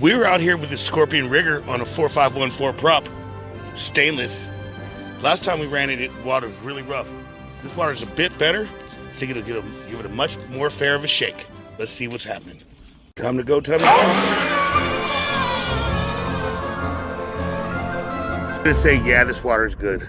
We were out here with the Scorpion rigger on a 4514 prop, stainless. Last time we ran it, water was really rough. This water's a bit better. I think it'll give it a much more fair of a shake. Let's see what's happening. Time to go, time to go. I'm gonna say, yeah, this water is good.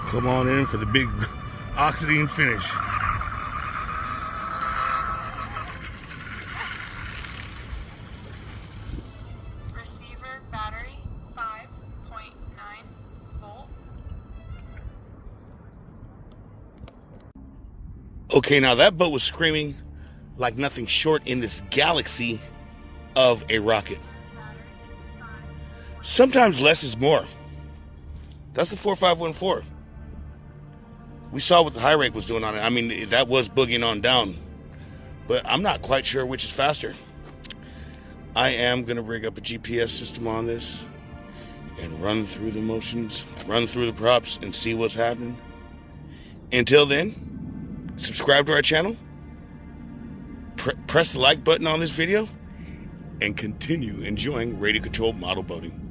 Come on in for the big Oxidean finish. Receiver battery 5.9 volt. Okay, now that boat was screaming like nothing short in this galaxy of a rocket. Sometimes less is more. That's the 4514. We saw what the high rake was doing on it. I mean, that was boogieing on down, but I'm not quite sure which is faster. I am gonna rig up a GPS system on this and run through the motions, run through the props and see what's happening. Until then, subscribe to our channel, press the like button on this video, and continue enjoying radio controlled model boating.